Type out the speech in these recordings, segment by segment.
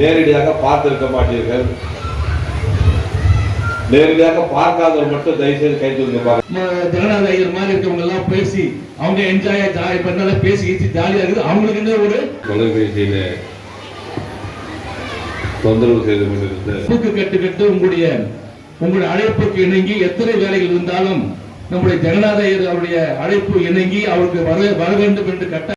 நேரடியாக பார்த்திருக்க மாட்டீர்கள். நேரடியாக பார்க்காதவர் மட்டும் தயவுசெய்து கை தூக்குங்க. ஜெகநாத ஐயர் மாதிரி இருக்கவங்க எல்லாம் பேசி அவங்க என்ஜாய் பண்ணால பேசி ஜாலியா இருக்குது. அவங்களுக்கு என்ன ஒரு தொலைபேசியில தொந்தரவு செய்து கொண்டிருந்த கட்டு உங்களுடைய அழைப்புக்கு இணங்கி எத்தனை வேலைகள் இருந்தாலும் நம்முடைய ஜெகநாத ஐயர் அவருடைய அழைப்பு இணங்கி அவருக்கு வர வேண்டும் என்று கட்ட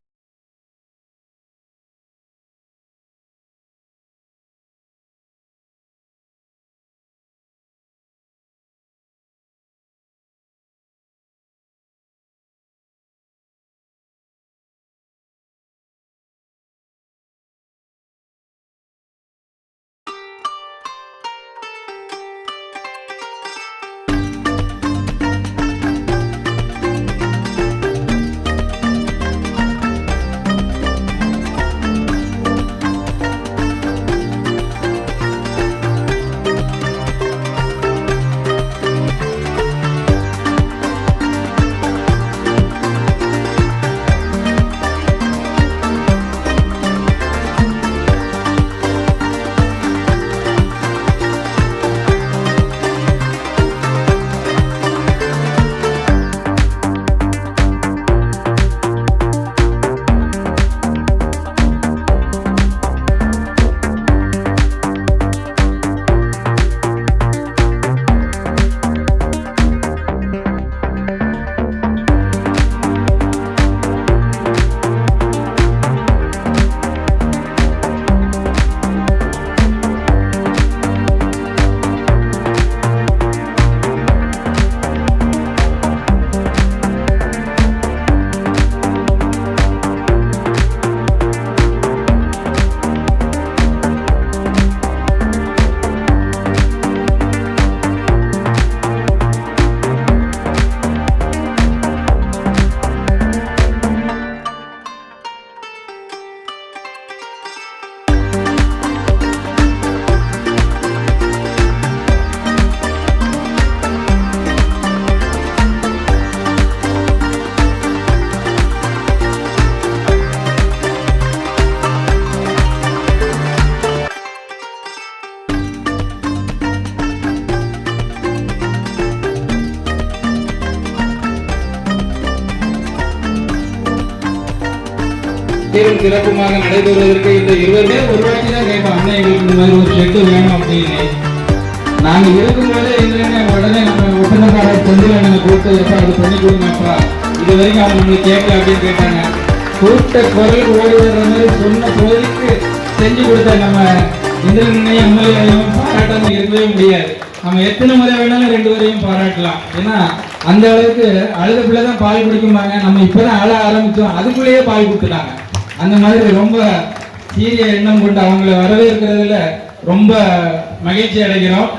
சிறப்புமாக நடைபெறுவதற்கு இந்த 20 ரூபாய்க்கு தான் கேட்போம். அண்ணன் எங்களுக்கு இந்த மாதிரி ஒரு ஷெட்டு வேணும் அப்படின்னு நாங்க இருக்கும்போதே உடனே நம்ம ஒப்பந்தக்காரர் செந்திலண்ணனை கூப்பிட்டு எப்ப அது பண்ணி கொடுங்கப்பா, இது வரைக்கும் அவங்க நம்மளுக்கு கேட்கல அப்படின்னு கேட்டாங்க. கூப்பிட்ட குரல் ஓடி வர்ற மாதிரி சொன்ன பொழுதுக்கு செஞ்சு கொடுத்த நம்ம இந்திரனையும் எம்எல்ஏவையும் பாராட்டாம இருக்கவே முடியாது. நம்ம எத்தனை முறை வேணாலும் 2 வரையும் பாராட்டலாம். ஏன்னா அந்த அளவுக்கு அழுத பிள்ளைதான் பால் குடிக்கும்பாங்க. நம்ம இப்பதான் அழ ஆரம்பிச்சோம், அதுக்குள்ளேயே பால் கொடுத்துட்டாங்க. அந்த மாதிரி ரொம்ப சீரிய எண்ணம் கொண்டு அவங்களை வரவேற்கிறதுல ரொம்ப மகிழ்ச்சி அடைகிறோம்.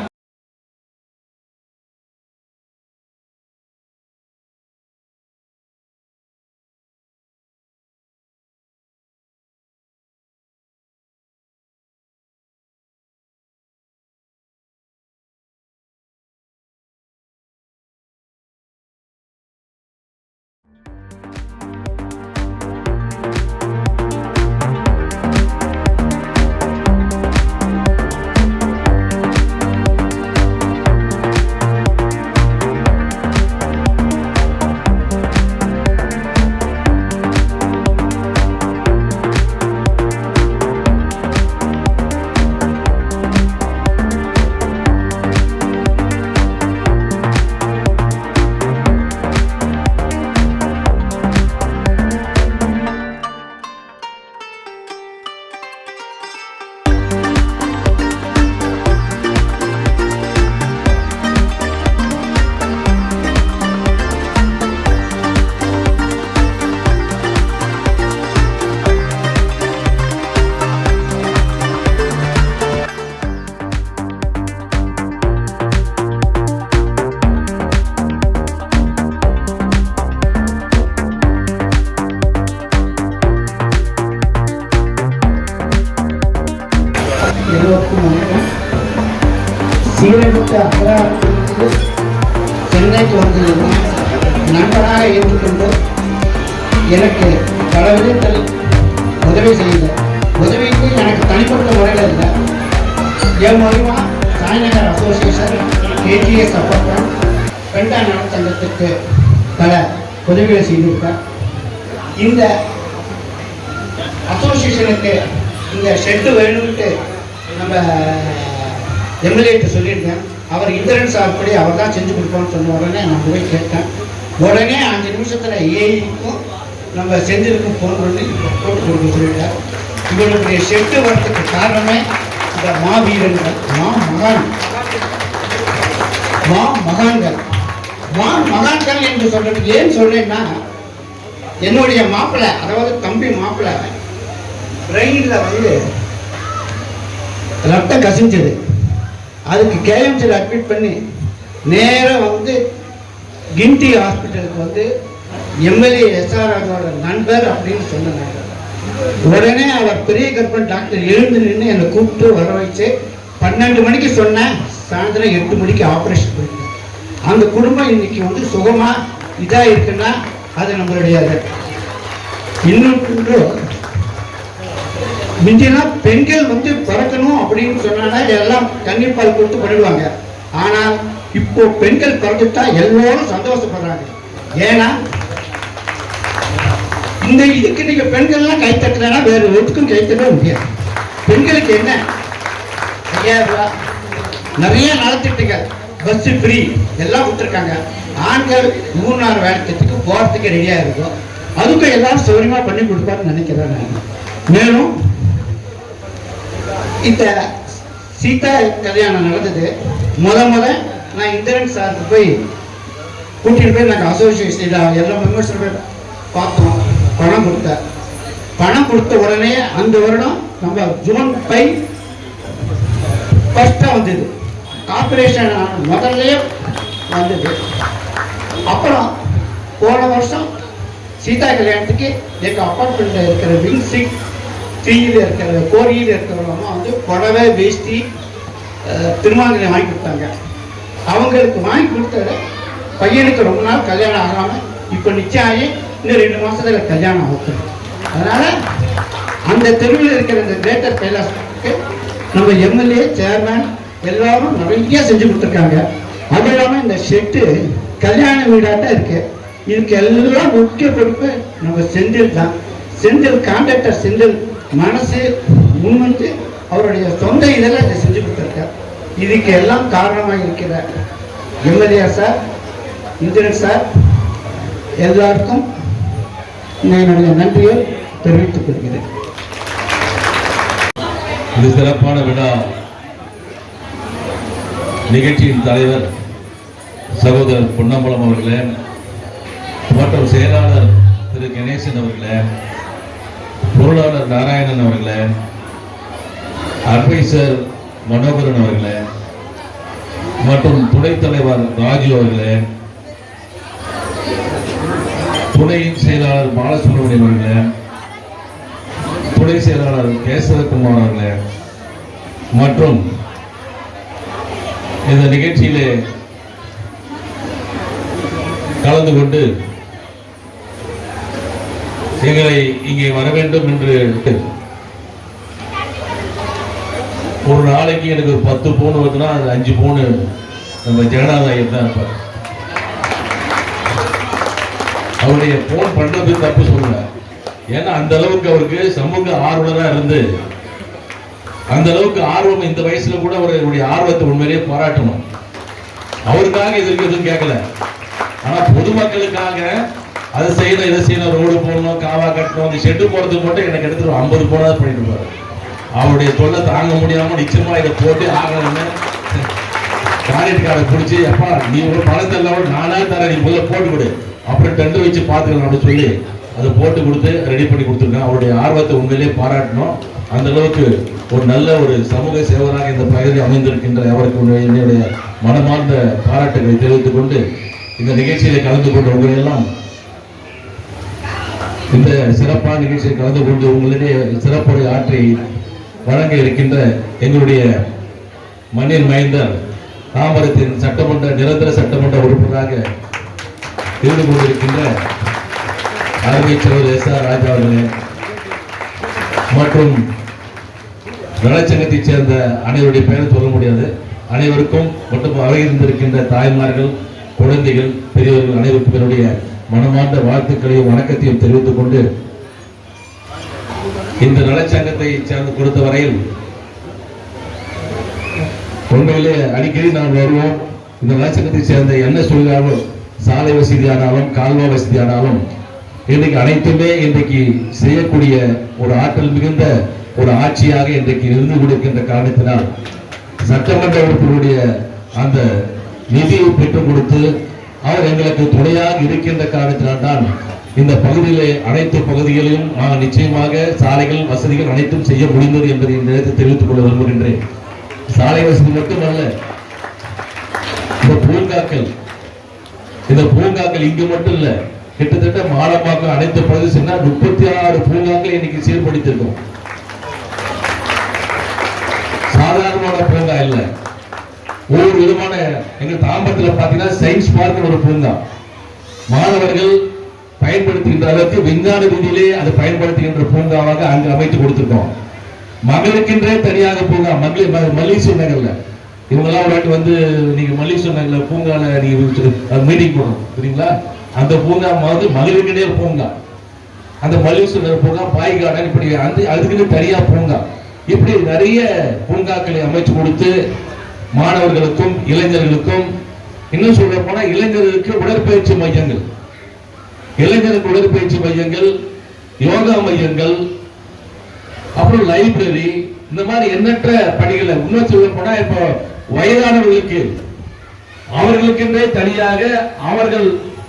சீரழித்த அகராதிக்கு சென்னைக்கு வந்ததும் நண்பனாக இருந்து கொண்டு எனக்கு பல விதத்தில் உதவி செய்த உதவிக்கு எனக்கு தனிப்பட்ட முறையில் இல்லை. என் மூலிமா சாய்நகர் அசோசியேஷன் கேஜிஎஸ் அப்பப்பன் பெண்டா நலச்சங்கத்துக்கு பல உதவிகளை செய்திருக்கேன். இந்த அசோசியேஷனுக்கு இந்த ஷெட்டு வேணும்ட்டு நம்ம எம்எல்ஏட்ட சொல்லியிருக்கேன். அவர் இந்திரன் சார்படி அவர் தான் செஞ்சு கொடுப்போம்னு சொன்ன உடனே நான் போய் கேட்டேன். உடனே 5 நிமிஷத்தில் ஏஐக்கும் நம்ம செஞ்சிருக்கும் ஃபோன் பண்ணி போட்டு கொடுக்க சொல்லிட்டார். இவருடைய ஷெட்டு வரத்துக்கு காரணமே இந்த மாவீரர்கள், மகான்கள் என்று சொல்றதுக்கு ஏன் சொல்றேன்னா, என்னுடைய மாப்பிள்ளை, அதாவது தம்பி மாப்பிள்ளை பிரெயின்ல வந்து ரத்தம் கசிஞ்சது. அதுக்கு கேஎம்சியில் அட்மிட் பண்ணி நேராக வந்து கிண்டி ஹாஸ்பிட்டலுக்கு வந்து எம்எல்ஏ எஸ்ஆர் ராஜாவோட நண்பர் அப்படின்னு சொன்னாங்க. உடனே அவர் பெரிய கற்பன் டாக்டர் எழுந்து நின்று என்னை கூப்பிட்டு வர வச்சு 12 மணிக்கு சொன்னேன், சாயந்தரம் 8 மணிக்கு ஆப்ரேஷன் பண்ணிட்டேன். அந்த குடும்பம் இன்னைக்கு வந்து சுகமா இதாக இருக்குன்னா அது நம்மளுடைய இன்னொன்று. முந்தியெல்லாம் பெண்கள் வந்து பிறக்கணும் அப்படின்னு சொன்னா எல்லாம் கண்ணீர்பால் கொடுத்து பண்ணிடுவாங்க. ஆனால் இப்போ பெண்கள் பிறந்துட்டா எல்லோரும் சந்தோஷப்படுறாங்க. ஏன்னா இந்த இதுக்கு நீங்க பெண்கள்லாம் கை தட்டலன்னா வேற ஒருத்துக்கும் கை தட்ட முடியாது. பெண்களுக்கு என்ன 5000 ரூபாய், நிறைய நலத்திட்டங்கள், பஸ் ஃப்ரீ எல்லாம் கொடுத்துருக்காங்க. ஆண்கள் 3 நாள் வேலை திட்டத்துக்கு போறதுக்கு ரெடியா இருக்கும். அதுக்கும் எல்லாரும் சௌரியமா பண்ணி கொடுப்பாருன்னு நினைக்கிறேன் நான். மேலும் இந்த சீதா கல்யாணம் நடந்தது முத நான் இந்திரன் சாருக்கு போய் கூட்டிட்டு போய் நாங்கள் அசோசியேஷன் எல்லா மெம்பர்ஸும் போய் பார்த்தோம். பணம் கொடுத்த உடனே அந்த வருடம் நம்ம ஜூன் 5 ஃபர்ஸ்டா வந்தது. கார்பரேஷன் முதல்லயே வந்தது. அப்புறம் போன வருஷம் சீதா கல்யாணத்துக்கு எங்கள் அப்பார்ட்மெண்ட்டில் இருக்கிற விங் 3 இருக்கிற 4 இருக்கிறவங்க வந்து புடவை வேஷ்டி திருமணங்களை வாங்கி கொடுத்தாங்க. அவங்களுக்கு வாங்கி கொடுத்த பையனுக்கு ரொம்ப நாள் கல்யாணம் ஆகாமல் இப்போ நிச்சயம் ஆகி இன்னும் 2 மாசத்துல கல்யாணம் ஆகுது. அதனால அந்த தெருவில் இருக்கிற இந்த கிரேட்டர் கைலாஷ்க்கு நம்ம எம்எல்ஏ சேர்மேன் எல்லாரும் நிறைய செஞ்சு கொடுத்துருக்காங்க. அது இல்லாமல் இந்த ஷெட்டு கல்யாண வீடாட்டம் இருக்கு. இதுக்கு எல்லாம் முக்கிய பொறுப்பு நம்ம செந்தில் தான். செந்தில் கான்ட்ராக்டர் செந்தில் மனசு முன்வந்து அவருடைய சொந்த இதெல்லாம் இதை செஞ்சு கொடுத்துருக்கார். இதுக்கு எல்லாம் காரணமாக இருக்கிற எம்எல்ஏ சார், இந்திரன் சார் எல்லாருக்கும் என்னுடைய நன்றியை தெரிவித்துக் கொள்கிறேன். இது சிறப்பான விழா நிகழ்ச்சியின் தலைவர் சகோதரர் பொன்னம்பலம் அவர்களே மற்றும் செயலாளர் திரு கணேசன் அவர்களே, பொருளாளர் நாராயணன் அவர்களே, அட்வைசர் மனோகரன் அவர்களே மற்றும் துணைத் தலைவர் ராஜு அவர்களே, துணை செயலாளர் பாலசுப்ரமணியம் அவர்களே, துணை செயலாளர் கேசவகுமார் அவர்களே மற்றும் இந்த நிகழ்ச்சியிலே கலந்து கொண்டு எங்களை இங்கே வர வேண்டும் என்று ஒரு நாளைக்கு எனக்கு ஒரு 10 பவுன் வருதுன்னா அது 5 பவுன் நம்ம ஜெகநாதன் தான் இருப்பார். அவருடைய போன் பண்றது தப்பு சொல்லுங்க. ஏன்னா அந்த அளவுக்கு அவருக்கு சமூக ஆர்வலரா இருந்து அந்த அளவுக்கு ஆர்வம் இந்த வயசுல கூட அவருடைய ஆர்வத்தை உண்மையிலேயே பாராட்டணும். அவருக்காக இதற்கு எதுவும் கேட்கல, ஆனா பொதுமக்களுக்காக அதை செய்யணும் இதை செய்யணும், ரோடு போடணும், காவா கட்டணும், அந்த ஷெட்டு போடுறதுக்கு மட்டும் எனக்கு எடுத்துட்டு 50 போனாதான் பண்ணிட்டு இருப்பாரு. அவருடைய தொல்லை தாங்க முடியாம நிச்சயமா இதை போட்டு ஆகணும்னு காரியத்துக்காக பிடிச்சி, அப்பா நீ ஒரு பணத்தை எல்லாம் நானா தர, நீ முதல்ல போட்டு கொடு, அப்புறம் டெண்டர் வச்சு பார்த்துக்கலாம் அப்படின்னு சொல்லி அதை போட்டு கொடுத்து ரெடி பண்ணி கொடுத்துருக்கேன். அவருடைய ஆர்வத்தை உண்மையிலேயே பாராட்டணும். அந்த அளவுக்கு ஒரு நல்ல ஒரு சமூக சேவராக இந்த பகுதியில் அமைந்திருக்கின்ற அவருக்கு என்னுடைய மனமார்ந்த பாராட்டுகளை தெரிவித்துக் கொண்டு இந்த நிகழ்ச்சியில கலந்து கொண்டு உங்களெல்லாம் இந்த சிறப்பான நிகழ்ச்சியில் கலந்து கொண்டு உங்களிடையே சிறப்புரை ஆற்றி வழங்க இருக்கின்ற எங்களுடைய மண்ணின் மைந்தர் தாம்பரத்தின் சட்டமன்ற நிரந்தர சட்டமன்ற உறுப்பினராக இருந்து கொண்டிருக்கின்ற அருமை சகோதரர் எஸ்.ஆர். ராஜா அவர்களே மற்றும் நலச்சங்கத்தைச் சேர்ந்த அனைவருடைய பெயரை சொல்ல முடியாது. அனைவருக்கும் மற்றும் இருந்திருக்கின்ற தாய்மார்கள், குழந்தைகள், பெரியவர்கள் அனைவருக்கும் என்னுடைய மனமார்ந்த வாழ்த்துக்களையும் வணக்கத்தையும் தெரிவித்துக் கொண்டு, இந்த நலச்சங்கத்தை சேர்ந்து கொடுத்த வரையில் உண்மையிலே அடிக்கடி நான் வருவோம். இந்த நலச்சங்கத்தை சேர்ந்த என்ன சொல்கிறாலும், சாலை வசதியானாலும் கால்வா வசதியானாலும் இன்றைக்கு அனைத்துமே இன்றைக்கு செய்யக்கூடிய ஒரு ஆற்றல் மிகுந்த ஒரு ஆட்சியாக இன்றைக்கு இருந்து கொடுக்கின்ற காரணத்தினால் சட்டமன்ற உறுப்பினருடைய அந்த நிதியை பெற்றுக் கொடுத்து அவர் எங்களுக்கு துணையாக இருக்கின்ற காரணத்தினால்தான் இந்த பகுதியிலே அனைத்து பகுதிகளிலும் நிச்சயமாக சாலைகள் வசதிகள் அனைத்தும் செய்ய முடிந்தது என்பதை இந்த நேரத்தில் தெரிவித்துக் கொள்ள விரும்புகின்றேன். சாலை வசதி மட்டுமல்ல, இந்த பூங்காக்கள் இங்கு மட்டும் இல்ல, கிட்டத்தட்ட மாடமாக்க அனைத்து பகுதி சென்னா 36 பூங்காக்கள் இன்னைக்கு சீர்படுத்திருக்கோம். சாதாரணமான பூங்கா இல்ல, ஒவ்வொரு விதமான எங்க தாம்பரத்தில் பாத்தீங்கன்னா சயின்ஸ் பார்க் ஒரு பூங்கா, மாணவர்கள் பயன்படுத்துகின்ற அளவுக்கு விஞ்ஞான ரீதியிலே அதை பயன்படுத்துகின்ற பூங்காவாக அங்கு அமைத்து கொடுத்திருக்கோம். மகளுக்கென்றே தனியாக பூங்கா, மல்லீஸ்வர் நகர்ல இவங்கெல்லாம் ஒரு வாட்டி வந்து நீங்க மல்லீஸ்வர் நகர்ல பூங்கால நீங்க மீட்டிங் போடணும் சரிங்களா? அந்த பூங்கா வந்து மகளிருக்கே பூங்கா, அந்த மல்லீஸ்வர் நகர் பூங்கா, பாய் கார்டன், இப்படி அதுக்குன்னு தனியா பூங்கா, இப்படி நிறைய பூங்காக்களை அமைச்சு கொடுத்து மாணவர்களுக்கும் இளைஞர்களுக்கும், இன்னும் சொல்ல போனா இளைஞர்களுக்கு உடற்பயிற்சி மையங்கள், இளைஞருக்கு உடற்பயிற்சி மையங்கள், யோகா மையங்கள், அப்புறம் லைப்ரரி, இந்த மாதிரி எண்ணற்ற பணிகளை இன்னும் சொல்ல போனா இப்போ வயதானவர்களுக்கு அவர்களுக்கென்றே தனியாக அவர்கள்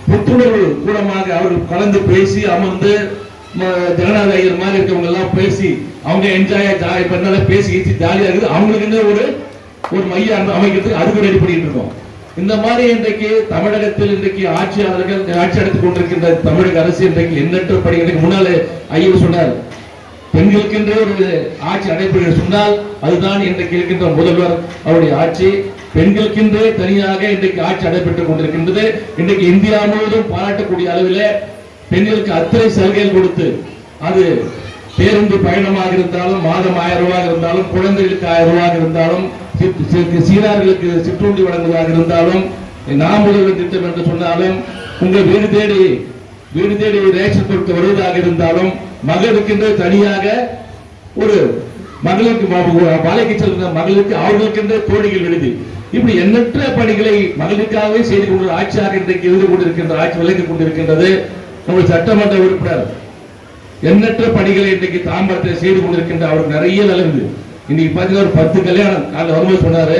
புத்துணர்வு கூடமாக அவர்கள் கலந்து பேசி அமர்ந்து ஜெகநாத ஐயர் மாதிரி இருக்கவங்க எல்லாம் பேசி அவங்க என்ஜாய் பண்ணால பேசி ஜாலியா இருக்குது. அவங்களுக்கு ஒரு மையம் அமைக்கிறதுக்கு அதுக்கு ரெடி பண்ணிட்டு இருக்கோம். இந்த மாதிரி இன்றைக்கு தமிழகத்தில் இன்றைக்கு ஆட்சியாளர்கள் ஆட்சி அடைத்துக் கொண்டிருக்கின்ற தமிழக அரசு இன்றைக்கு எண்ணற்ற பணிகளுக்கு முன்னாலே ஐயர் சொன்னார், பெண்களுக்கென்றே ஒரு ஆட்சி நடைபெறுகிறது சொன்னால் அதுதான் இன்றைக்கு இருக்கின்ற முதல்வர் அவருடைய ஆட்சி. பெண்களுக்கென்றே தனியாக இன்றைக்கு ஆட்சி நடைபெற்றுக் கொண்டிருக்கின்றது. இன்றைக்கு இந்தியா முழுவதும் பாராட்டக்கூடிய அளவில் பெண்களுக்கு அத்தனை சலுகைகள் கொடுத்து, அது பேருந்து பயணமாக இருந்தாலும், மாதம் 1000 ரூபாய் இருந்தாலும், குழந்தைகளுக்கு 1000 ரூபாய் இருந்தாலும், சீரார்களுக்கு சிற்றுண்டி வழங்குவதாக இருந்தாலும், நாம் முதல்வர் திட்டம் என்று சொன்னாலும், உங்கள் வீடு தேடி ரேஷன் பொருட்கள் வருவதாக இருந்தாலும், மகளுக்கென்று தனியாக ஒரு மகளுக்கு வேலைக்கு செல்கிற மகளுக்கு அவர்களுக்கென்று கோடிகள் விடுதி, இப்படி எண்ணற்ற பணிகளை மகளுக்காகவே செய்து கொண்டு ஆட்சியாக இன்றைக்கு இருந்து கொண்டிருக்கின்ற ஆட்சி விளங்கிக் கொண்டிருக்கின்றது. நம்முடைய சட்டமன்ற உறுப்பினர் எண்ணற்ற பணிகளை இன்றைக்கு தாம்பரத்தில் செய்து கொண்டிருக்கின்ற அவருக்கு நிறைய நல்லது. இன்னைக்கு பாத்தீங்கன்னா ஒரு 10 கல்யாணம் காலைல வரும்போது சொன்னாரு,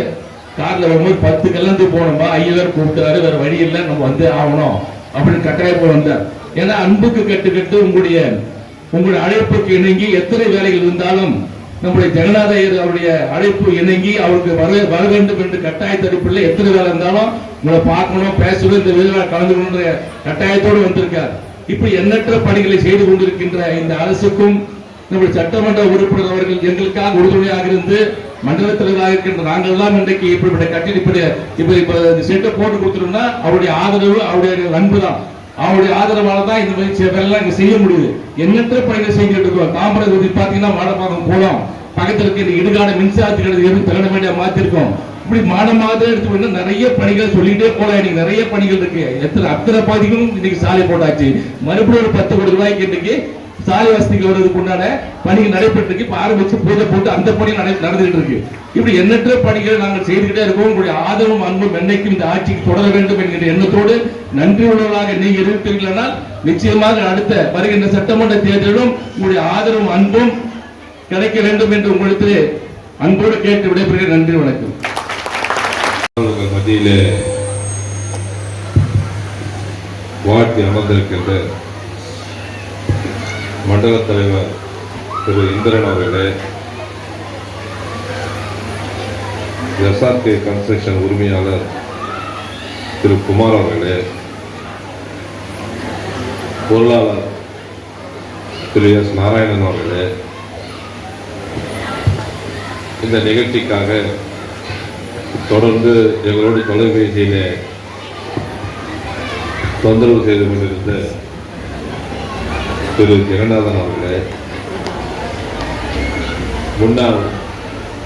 கார்ல வரும்போது 10 கல்யாணத்துக்கு போனோமா, ஐயர் கூப்பிட்டாரு, வேற வழி இல்லை, நம்ம வந்து ஆகணும் அப்படின்னு கட்டாயம் போய் வந்தார். ஏன்னா அன்புக்கு கட்டு உங்களுடைய அழைப்புக்கு இணங்கி எத்தனை வேலைகள் இருந்தாலும் நம்முடைய ஜெகநாத ஐயர் அவருடைய அழைப்பு இணங்கி அவருக்கு வர வேண்டும் என்று கட்டாய தடுப்பில் எத்தனை வேலை இருந்தாலும் உங்களை பார்க்கணும், பேசணும், இந்த விழாவில் கலந்து கொண்ட கட்டாயத்தோடு வந்திருக்கார். இப்படி எண்ணற்ற பணிகளை செய்து கொண்டிருக்கின்ற இந்த அரசுக்கும் நம்முடைய சட்டமன்ற உறுப்பினர் அவர்கள் எங்களுக்காக உறுதுணையாக இருந்து மண்டல தலைவராக இருக்கின்ற நாங்கள் எல்லாம் இன்றைக்கு இப்படிப்பட்ட கட்டிட இப்ப செட்டை போட்டு கொடுத்துட்டோம்னா அவருடைய ஆதரவு, அவருடைய அன்பு தான், அவருடைய ஆதரவால தான் இந்த மாதிரி வேலை இங்க செய்ய முடியுது. எண்ணற்ற பணிகள் செஞ்சுட்டு இருக்கோம். தாம்பரம் பாத்தீங்கன்னா மாடப்பாக்கம் போலாம், பக்கத்தில் இருக்க இடுகாடு மின்சாரத்துக்கு தகன வேண்டிய மாத்திருக்கோம். இப்படி மாடமாக எடுத்து நிறைய பணிகள் சொல்லிட்டே போலாம். இன்னைக்கு நிறைய பணிகள் இருக்கு. அத்தனை பாதிக்கும் இன்னைக்கு சாலை போட்டாச்சு. மறுபடியும் ஒரு 10 கோடி ரூபாய்க்கு இன்னைக்கு சாலை வசதிகள் வருவதற்கு உண்டான பணிகள் நடைபெற்று ஆரம்பிச்சு பூஜை போட்டு அந்த பணி நடந்துகிட்டு இருக்கு. இப்படி எண்ணற்ற பணிகளை நாங்கள் செய்துகிட்டே இருக்கோம். உங்களுடைய ஆதரவும் அன்பும் என்னைக்கும் இந்த ஆட்சிக்கு தொடர வேண்டும் என்கிற எண்ணத்தோடு நன்றி உள்ளவர்களாக நீங்க இருக்கிறீர்களால் நிச்சயமாக அடுத்த வருகின்ற சட்டமன்ற தேர்தலிலும் உங்களுடைய ஆதரவும் அன்பும் கிடைக்க வேண்டும் என்று உங்களுக்கு அன்போடு கேட்டு விடைபெறுகிறேன். நன்றி, வணக்கம். மத்தியிலே வாழ்த்தி அமர்ந்திருக்கின்ற மண்டல தலைவர் திரு இந்திரன் அவர்களே, எஸ்ஆர்கே கன்ஸ்ட்ரக்ஷன் உரிமையாளர் திரு குமார் அவர்களே, பொருளாளர் திரு எஸ் நாராயணன் அவர்களே, இந்த நிகழ்ச்சிக்காக தொடர்ந்து எங்களோடு தொலைபேசியிலே தொந்தரவு செய்து கொண்டிருந்த திரு ஜெகநாதன் அவர்களே, முன்னாள்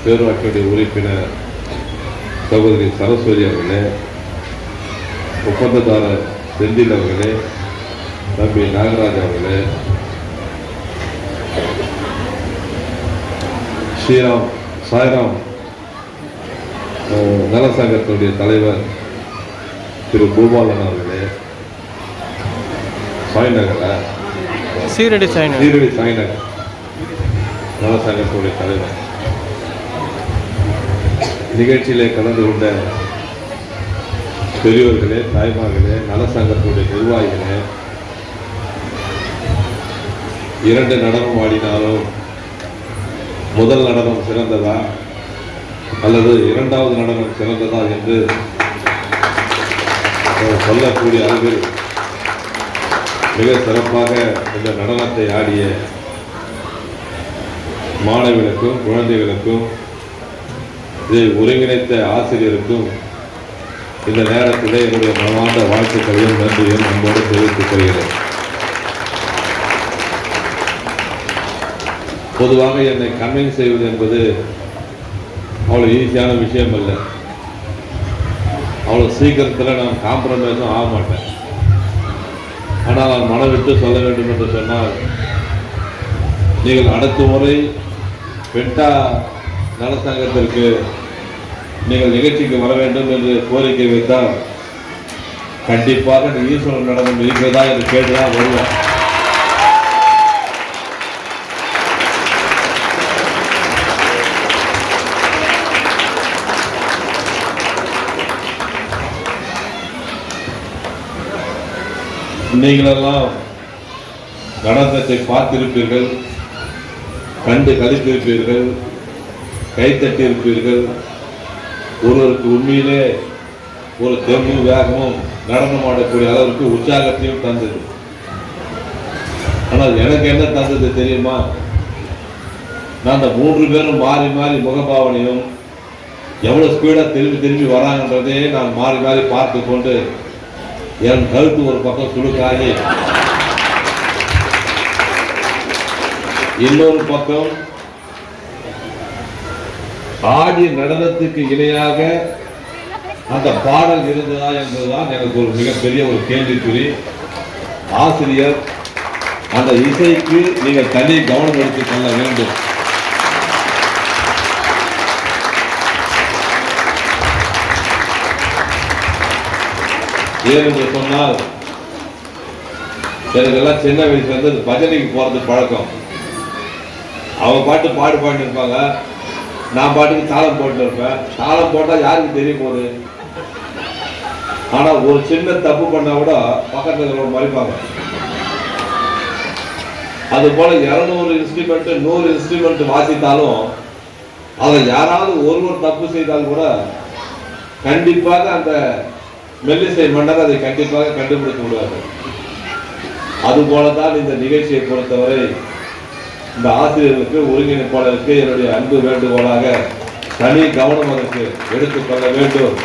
பேரூராட்சியுடைய உறுப்பினர் சகோதரி சரஸ்வதி அவர்களே, ஒப்பந்ததாரர் செந்தில் அவர்களே, தம்பி நாகராஜ் அவர்களே, சாய்ராம் நல சங்கத்தினுடைய தலைவர் திரு பூபாலன் அவர்களே, சீரடி சாய்நகர் நல சங்கத்தினுடைய தலைவர், நிகழ்ச்சியிலே கலந்து கொண்ட பெரியவர்களே, தாய்மார்களே, நல சங்கத்தினுடைய நிர்வாகிகளே, இரண்டு நடனம் ஆடினாலும் முதல் நடனம் சிறந்ததா அல்லது இரண்டாவது நடனம் சிறந்ததா என்று சொல்லக்கூடிய அளவில் மிக சிறப்பாக இந்த நடனத்தை ஆடிய மாணவிகளுக்கும் குழந்தைகளுக்கும் இதை ஒருங்கிணைத்த ஆசிரியருக்கும் இந்த நேரத்திலே என்னுடைய மனமார்ந்த வாழ்த்துக்களையும் நன்றியும் அன்போடு தெரிவித்துக் கொள்கிறேன். பொதுவாக என்னை கன்வின்ஸ் செய்வது என்பது அவ்வளோ ஈஸியான விஷயம் அல்ல. அவ்வளோ சீக்கிரத்தில் நான் காம்ப்ரமைஸும் ஆக மாட்டேன். ஆனால் நான் மனவிட்டு சொல்ல வேண்டும் என்று சொன்னால், நீங்கள் அடுத்த முறை பெண்டா நலசங்கத்திற்கு நீங்கள் நிகழ்ச்சிக்கு வர வேண்டும் என்று கோரிக்கை வைத்தால் கண்டிப்பாக இந்த ஈஸ்வரன் நடனம் இருக்கிறதா என்று கேட்டுதான் வருவேன். நீங்களெல்லாம் நடனத்தை பார்த்திருப்பீர்கள், கண்டு கழித்திருப்பீர்கள், கைத்தட்டி இருப்பீர்கள். ஒருவருக்கு உண்மையிலே ஒரு தெம்பும் வேகமும் நடனம் ஆடக்கூடிய அளவுக்கு உற்சாகத்தையும் தந்தது. ஆனால் எனக்கு என்ன தந்தது தெரியுமா? நான் அந்த 3 பேரும் மாறி மாறி முகபாவனையும் எவ்வளவு ஸ்பீடா திரும்பி திரும்பி வராங்கன்றதே நான் மாறி மாறி பார்த்து கொண்டு என் கழுத்து ஒரு பக்கம் சுழுக்காகி இன்னொரு பக்கம் ஆடிய நடனத்துக்கு இணையாக அந்த பாடல் இருந்ததா என்பதுதான் எனக்கு ஒரு மிகப்பெரிய ஒரு கேள்விக்குறி. ஆசிரியர் அந்த இசைக்கு நீங்கள் தனி கவனம் எடுத்துக் கொள்ள வேண்டும். ஏனென்று சொன்னால், எனக்கெல்லாம் சின்ன வயசுல இருந்து பஜனைக்கு போறது பழக்கம். அவங்க பாட்டு பாடிட்டு இருப்பாங்க, நான் பாட்டுக்கு தாளம் போட்டு இருப்பேன். தாளம் போட்டா யாருக்கு தெரிய போகுது? ஆனா ஒரு சின்ன தப்பு பண்ணா கூட பக்கத்துல மறைப்பாங்க. அது போல 200 இன்ஸ்ட்ருமெண்ட் 100 இன்ஸ்ட்ருமெண்ட் வாசித்தாலும் அதை யாராவது ஒருவர் தப்பு செய்தால் கூட கண்டிப்பாக அந்த மெல்லிசை மன்னர் அதை கண்டிப்பாக கண்டுபிடித்து விடுவார்கள். அதுபோலதான் இந்த நிகழ்ச்சியை பொறுத்தவரை இந்த ஆசிரியர்களுக்கு, ஒருங்கிணைப்பாளருக்கு என்னுடைய அன்பு வேண்டுகோளாக தனி கவனம் அதற்கு எடுத்துக்கொள்ள வேண்டும்.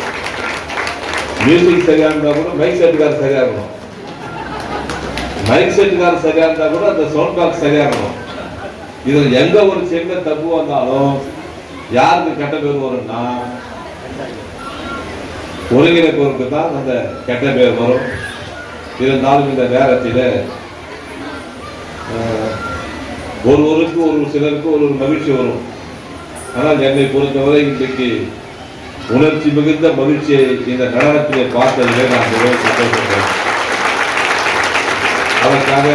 மியூசிக் சரியா இருந்தா கூட மைக் செட்டுக்காரர் சரியா இருக்கணும், மைக் செட்டுக்காரர் சரியா இருந்தா கூட அந்த சவுண்ட் பாக்ஸ் சரியா இருக்கணும். இதில் எங்க ஒரு சின்ன தப்பு வந்தாலும் யாருக்கு கெட்ட பேர் வரும்னா ஒருங்கிணைப்பவருக்கு தான் அந்த கெட்ட பேர் வரும். இருந்தாலும் இந்த நேரத்தில் ஒருவருக்கு ஒரு சிலருக்கு ஒரு மகிழ்ச்சி வரும். ஆனால் என்னை பொறுத்தவரை இன்றைக்கு உணர்ச்சி மிகுந்த மகிழ்ச்சியை இந்த நடனத்திலே பார்த்ததிலே நான் மிகவும் சந்தோஷப்படுறேன். அதற்காக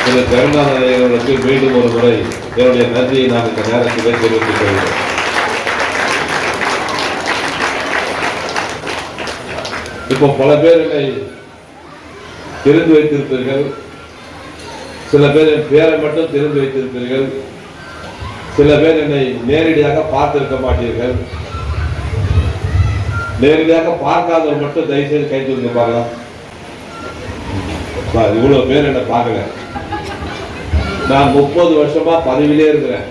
இந்த கருணாநிதிகளுக்கு மீண்டும் ஒரு முறை என்னுடைய நன்றியை நான் இந்த நேரத்திலே தெரிவித்துக் கொள்கிறேன். இப்போ பல பேர் என்னை தெரிந்து வைத்திருப்பீர்கள், சில பேர் என் பேரை மட்டும் தெரிந்து வைத்திருப்பீர்கள், சில பேர் என்னை நேரடியாக பார்த்திருக்க மாட்டீர்கள். நேரடியாக பார்க்காதவர் மட்டும் தயவுசெய்து கை தூக்கி பார்க்கலாம். இவ்வளவு பேர் என்னை பார்க்கல. நான் 30 வருஷமா பதவியிலே இருக்கிறேன்.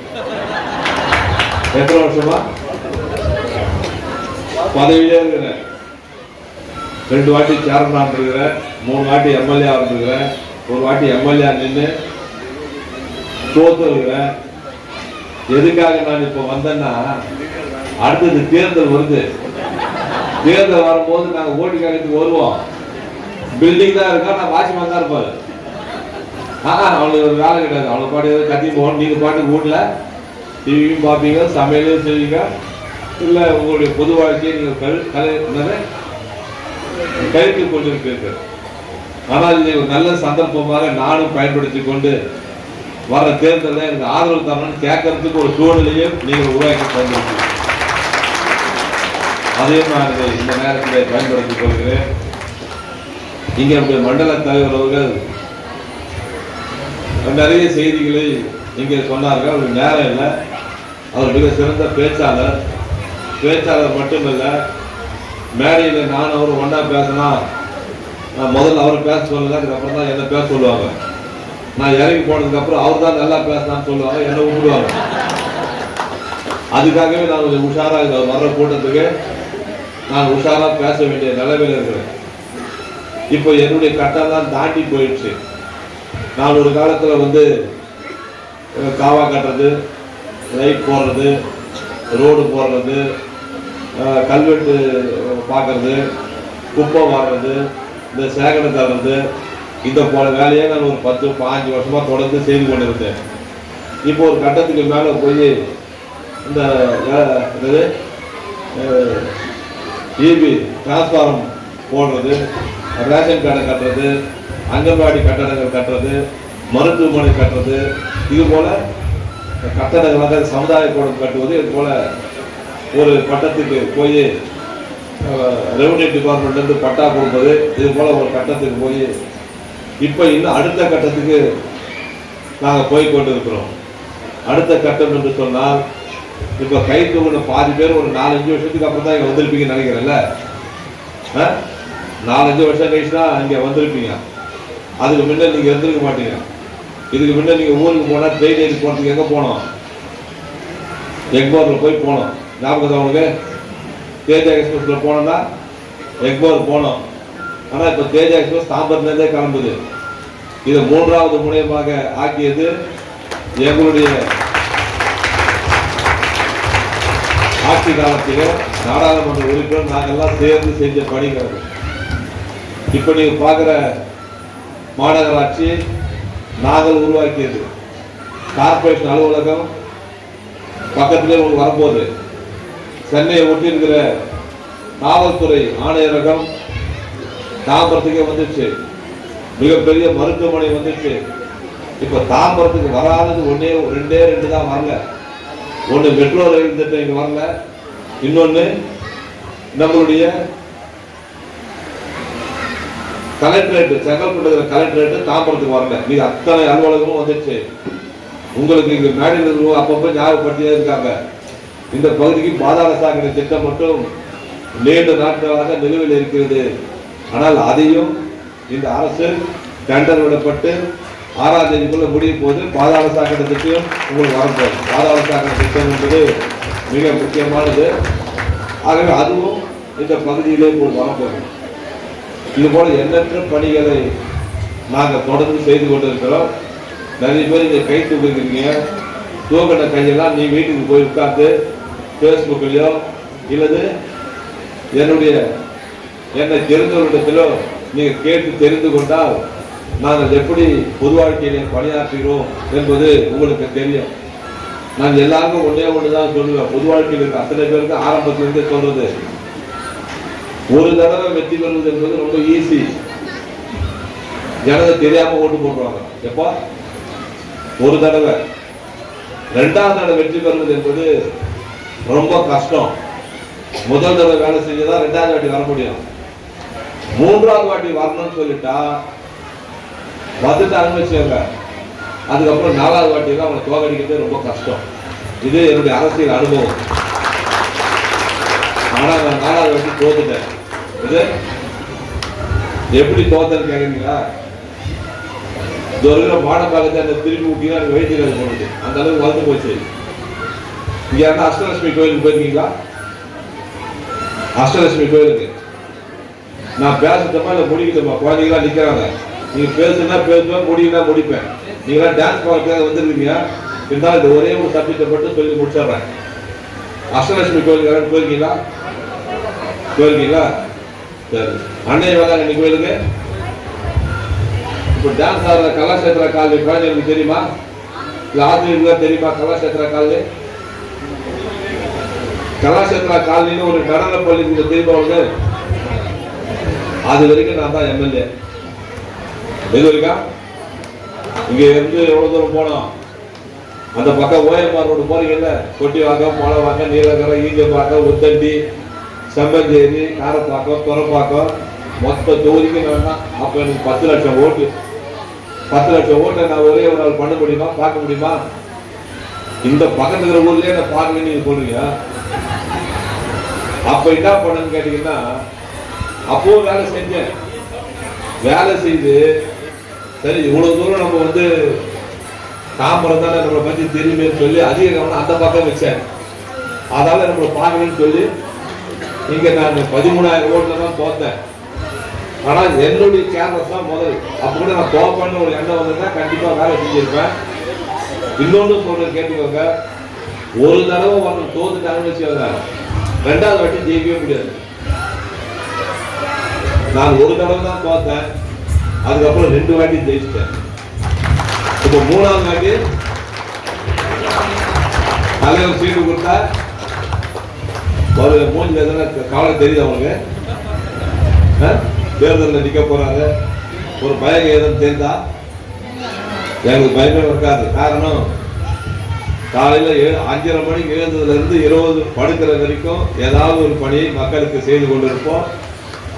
எத்தனை வருஷமா பதவியிலே இருக்கிறேன்? 2 வாட்டி சேர்மனா இருக்கிறேன், 3 வாட்டி எம்எல்ஏ இருக்கிறேன், 1 வாட்டி எம்எல்ஏ நின்று தோத்து இருக்கிறேன், எதுக்காக நான் இப்ப வந்தேன்னா, அடுத்தது தேர்தல் வருது. தேர்தல் வரும்போது நாங்க ஓட்டு கேட்கறதுக்கு வருவோம். பில்டிங் தான் இருக்கா, நான் வாட்ச்மேன் தான் இருப்பாரு. அவளுக்கு ஒரு வேலை கிடையாது. அவளை பாட்டு கத்தி போகணும். நீங்க பாட்டு வீட்டுல டிவியும் பார்ப்பீங்க, சமையலும் செய்வீங்க, இல்ல உங்களுடைய பொது வாழ்க்கையை நீங்க கழித்து கொண்டிருப்பீர்கள். ஆனால் இதை ஒரு நல்ல சந்தர்ப்பமாக நானும் பயன்படுத்தி கொண்டு வர தேர்தலில் எனக்கு ஆதரவு தரணும்னு கேட்கறதுக்கு ஒரு சூழ்நிலையை நீங்கள் உருவாக்கி தந்திருக்கீங்க. அதையும் நான் இந்த நேரத்தில் பயன்படுத்திக் கொள்கிறேன். இங்கே நம்முடைய மண்டல தலைவர் அவர்கள் நிறைய செய்திகளை இங்கே சொன்னார்கள். அவருக்கு நேரம் இல்லை. அவர் மிக சிறந்த பேச்சாளர். பேச்சாளர் மட்டுமல்ல, மேடையில் நான் அவர் ஒன்றா பேசினா முதல்ல அவர் பேச சொல்லல, அதுக்கப்புறம் தான் என்ன பேச சொல்லுவாங்க. நான் இறங்கி போனதுக்கப்புறம் அவர் தான் நல்லா பேசினான்னு சொல்லுவாங்க, என்னை விடுவாங்க. அதுக்காகவே நான் கொஞ்சம் உஷாராக அவர் வர்ற கூட்டத்துக்கு நான் உஷாராக பேச வேண்டிய நிலைமையில் இருக்கிறேன். இப்போ என்னுடைய கட்டம் தான் தாண்டி போயிடுச்சு. நான் ஒரு காலத்தில் காவா கட்டுறது, லைட் போடுறது, ரோடு போடுறது, கல்வெட்டு பார்க்கறது, குப்பை வாடுறது, இந்த சேகனை தர்றது, இந்த போல வேலையை நான் ஒரு 10-15 வருஷமாக தொடர்ந்து செய்து கொண்டிருந்தேன். இப்போ ஒரு கட்டத்துக்கு மேலே போய் இந்த ஈபி டிரான்ஸ்ஃபார்ம் போடுறது, ரேஷன் கடை கட்டுறது, அங்கன்வாடி கட்டடங்கள் கட்டுறது, மருத்துவமனை கட்டுறது, இது போல கட்டடங்களாக சமுதாய கூடம் கட்டுவது, இது போல ஒரு பட்டத்துக்கு போய் ரெவன்யூ டிபார்ட்மெண்ட்லேருந்து பட்டா கொடுப்பது, இது போல ஒரு கட்டத்துக்கு போய் இப்போ இன்னும் அடுத்த கட்டத்துக்கு நாங்கள் போய் கொண்டு இருக்கிறோம். அடுத்த கட்டம் என்று சொன்னால், இப்போ கை தூங்கின பாதி பேர் ஒரு 4-5 வருஷத்துக்கு அப்புறம் தான் இங்கே வந்திருப்பீங்கன்னு நினைக்கிறேன்ல. 4-5 வருஷம் கழிச்சு தான் இங்கே வந்திருப்பீங்க. அதுக்கு முன்ன நீங்கள் இருந்திருக்க மாட்டீங்க. இதுக்கு முன்ன நீங்கள் ஊருக்கு போனால் ட்ரெயின் ஏறி போகிறதுக்கு எங்கே போனோம்? எக்மோரில் போய் போனோம். ஞாபகம் தான் உங்களுக்கு? தேஜா எக்ஸ்பிரஸில் போனோம்னா எக்மோர் போனோம். ஆனால் இப்போ தேஜா எக்ஸ்பிரஸ் தாம்பரத்துலேருந்தே கிளம்புது. இதை 3வது முனையமாக ஆக்கியது எங்களுடைய ஆட்சி காலத்தில் நாடாளுமன்ற உறுப்பினர் நாங்கள்லாம் சேர்ந்து செஞ்ச பணிகள். இப்போ நீங்கள் பார்க்குற மாநகராட்சி நாங்கள் உருவாக்கியது. கார்பரேஷன் அலுவலகம் பக்கத்திலே உங்களுக்கு வரப்போகுது. சென்னையை ஒட்டி இருக்கிற காவல்துறை ஆணையரகம் தாம்பரத்துக்கே வந்துச்சு. மிகப்பெரிய மருத்துவமனை வந்துச்சு. இப்போ தாம்பரத்துக்கு வராதது ரெண்டே தான் வரல. ஒன்று மெட்ரோ ரயில் திட்டம் இங்கே வரல, இன்னொன்று நம்மளுடைய கலெக்டரேட், செங்கல்பட்டு கலெக்டரேட் தாம்பரத்துக்கு வரல. இது அத்தனை அலுவலகமும் வந்துச்சு. உங்களுக்கு இங்கே மேடையில் அப்பப்போ ஞாபகப்படுத்தியே இருக்காங்க. இந்த பகுதிக்கு பாதாள சாக்கடை திட்டம் மட்டும் நீண்ட நாட்களாக நிலுவையில் இருக்கிறது. ஆனால் அதையும் இந்த அரசு டெண்டர் விடப்பட்டு 6ஆம் தேதிக்குள்ள முடியும் போது பாதாள சாக்கடை திட்டம் உங்களுக்கு வரப்போகுது. பாதாள சாக்கடை திட்டம் என்பது மிக முக்கியமானது. ஆகவே அதுவும் இந்த பகுதியிலே உங்களுக்கு வரப்போகுது. இது போல எண்ணற்ற பணிகளை நாங்கள் தொடர்ந்து செய்து கொண்டிருக்கிறோம். நிறைய பேர் இங்கே கை தூக்குறீங்க. தூக்கின கையெல்லாம் நீ வீட்டுக்கு போய் உட்கார்ந்து ஃபேஸ்புக்லையோ இல்லது என்னை தெரிந்தவரிடத்திலோ நீங்கள் கேட்டு தெரிந்து கொண்டால் நாங்கள் எப்படி பொது வாழ்க்கையிலே பணியாற்றுகிறோம் என்பது உங்களுக்கு தெரியும். நான் எல்லாருக்கும் ஒன்று தான் சொல்லுவேன். பொது வாழ்க்கையில் இருக்க அத்தனை பேருக்கு ஆரம்பத்திலிருந்தே சொல்றது, ஒரு தடவை வெற்றி பெறுவது என்பது ரொம்ப ஈஸி. ஜனதை தெரியாம ஓட்டு போட்டுருவாங்க. எப்போ ஒரு தடவை. 2வது தடவை வெற்றி பெறுவது என்பது ரொம்ப கஷ்டம். முதல் தடவை வேலை செஞ்சுதான் 2வது வாட்டி வர முடியும். 3வது வாட்டி வரணும்னு சொல்லிட்டா வந்துட்டு அனுமதிச்சாங்க. அதுக்கப்புறம் 4வது வாட்டிலாம் அவனை தோகடிக்கிறது ரொம்ப கஷ்டம். இது என்னுடைய அரசியல் அனுபவம். ஆனா நான் 4வது வாட்டி தோத்துட்டேன். இது எப்படி தோத்தன்னு கேட்குறீங்களா? இந்த மாடப்பாக்கத்தை அந்த திருப்பி ஊட்டினா எனக்கு வைத்தியராஜ் போனது அந்த அளவுக்கு வளர்ந்து போச்சு. இங்க யாருன்னா அஷ்டலட்சுமி கோயிலுக்கு போயிருக்கீங்களா? அஷ்டலட்சுமி கோயிலுக்கு நான் பேசட்டமா இல்லை முடிக்கிட்டோமா? குழந்தைங்களா நிற்கிறாங்க. நீங்க பேசுனா பேசுவேன், முடியுன்னா முடிப்பேன். நீங்களாம் டான்ஸ் பார்க்கறதுக்காக வந்துருக்கீங்க. இருந்தாலும் இந்த ஒரே ஒரு சப்ஜெக்டை மட்டும் சொல்லி முடிச்சிடுறேன். அஷ்டலட்சுமி கோயிலுக்கு போயிருக்கீங்களா? போயிருக்கீங்களா? சரி. அன்னை வேளாங்கண்ணி கோயிலுக்கு இப்போ டான்ஸ் ஆடுற கலாஷேத்திர காலனி குழந்தைங்களுக்கு தெரியுமா? இல்லை ஆசிரியர்களுக்கு தெரியுமா? கலாஷேத்திர காலனி, கலாஷேத்திர காலனின்னு ஒரு நடன பள்ளி தெரியுமா? வந்து அது வரைக்கும் நான் தான் எம்எல்ஏ. எது வரைக்கும்? இங்க இருந்து எவ்வளவு தூரம் போனோம்? அந்த பக்கம் ஓஎம்ஆர் ரோடு போறீங்கல்ல, கொட்டிவாக்கம், மொளவாக்கம், நீலகரம், ஈஞ்சம்பாக்கம், உத்தண்டி, செம்பஞ்சேரி, காரப்பாக்கம், துறப்பாக்கம், மொத்த தொகுதிக்கு நான். அப்ப எனக்கு 10 லட்சம் ஓட்டு. 10 லட்சம் ஓட்டை நான் ஒரே ஒரு நாள் பண்ண முடியுமா? பார்க்க முடியுமா? இந்த பக்கத்துல இருக்கிற ஊர்லயே நான் பார்க்கணும்னு நீங்க சொல்றீங்க. அப்ப என்ன பண்ணன்னு கேட்டீங்கன்னா, அப்போ வேலை செஞ்சேன். வேலை செய்து சரி இவ்வளவு தூரம் நம்ம வந்து தாம்பரம் தானே நம்மளை பத்தி தெரியுமே சொல்லி அதிக கவனம் அந்த பக்கம் வச்சேன். அதால நம்மளை பார்க்கணும்னு சொல்லி இங்க நான் 13,000 ஓட்டுல தான் தோத்தேன். ஆனா என்னுடைய கேர்லஸ் தான் முதல். அப்ப கூட நான் தோப்பேன்னு ஒரு எண்ணம் வந்திருந்தா கண்டிப்பா வேலை செஞ்சிருப்பேன். இன்னொன்னு சொல்றது கேட்டுக்கோங்க, ஒரு தடவை ஒருத்தர் தோத்துட்டாங்கன்னு வச்சுக்கோங்க, 2வது வாட்டி ஜெயிக்கவே முடியாது. நான் ஒரு தடவை தான் தோத்தேன், அதுக்கப்புறம் 2 வாட்டி ஜெயிச்சிட்டேன். இப்போ 3வது வாட்டி தலைவர் சீட்டு கொடுத்தா ஒரு மூஞ்சில எதனா கவலை தெரியுது அவங்களுக்கு? தேர்தலில் நிற்க போறாங்க, ஒரு பயம் ஏதுன்னு தெரிந்தா எனக்கு பயமே இருக்காது. காரணம் காலையில் 5:30 மணிக்கு எழுந்ததுல இருந்து 20 படுக்கிற வரைக்கும் ஏதாவது ஒரு பணியை மக்களுக்கு செய்து கொண்டிருப்போம்.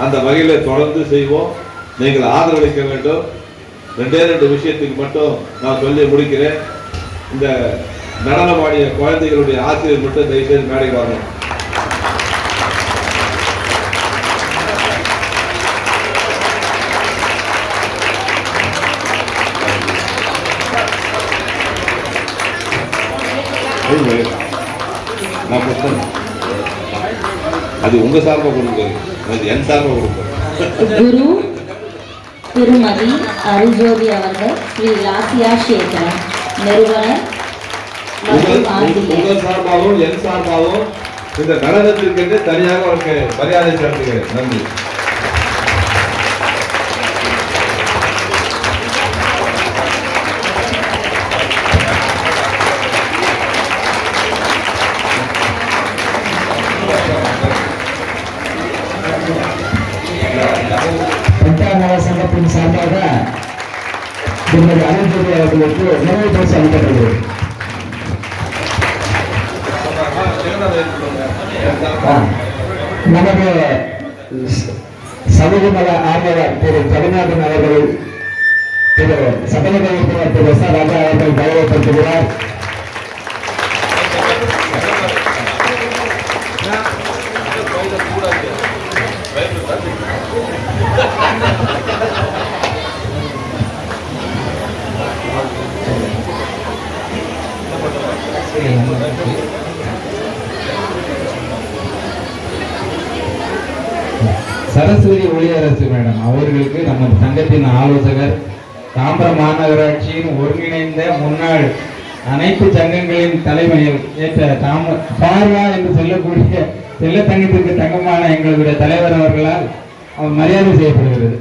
அந்த வகையில தொடர்ந்து செய்வோம். நீங்கள் ஆதரவளிக்க வேண்டும். 2 விஷயத்துக்கு மட்டும் நான் சொல்லி முடிக்கிறேன். இந்த நடனமாடிய குழந்தைகளுடைய ஆசிரியர் மட்டும் தயவுசெய்து மேடைக்கு வரணும். அது உங்க சார்பா கொடுக்குறது, அது என் சார்பா கொடுக்குறது. குரு திருமதி அருள்ஜோதி அவர்கள் ஸ்ரீ லாசியா சேகரன் நிறுவனர் மற்றும் ஆசிரியர். உங்கள் சார்பாகவும் என் சார்பாகவும் இந்த நடனத்திற்கு தனியாக அவருக்கு மரியாதை செலுத்துகிறேன். நன்றி. சங்கத்தின் சார்பாக திருமதி அருள்ஜோதி அவர்களுக்கு நினைவு பரிசு அளிக்கப்படுகிறது. நமது சமூக நல ஆர்வலர் திரு கருணாகரன் அவர்கள் திரு சட்டமன்ற உறுப்பினர் திரு எஸ். ராஜா அவர்கள் கௌரவப்படுத்துகிறார். சரஸ்வதி ஒளியரசு மேடம் அவர்களுக்கு நமது சங்கத்தின் ஆலோசகர், தாம்பரம் மாநகராட்சியின் ஒருங்கிணைந்த முன்னாள் அனைத்து சங்கங்களின் தலைமையில் ஏற்ற பார்வா என்று சொல்லக்கூடிய செல்ல தங்கத்திற்கு தங்கமான எங்களுடைய தலைவர் அவர்களால் மரியாதை செய்யப்படுகிறது.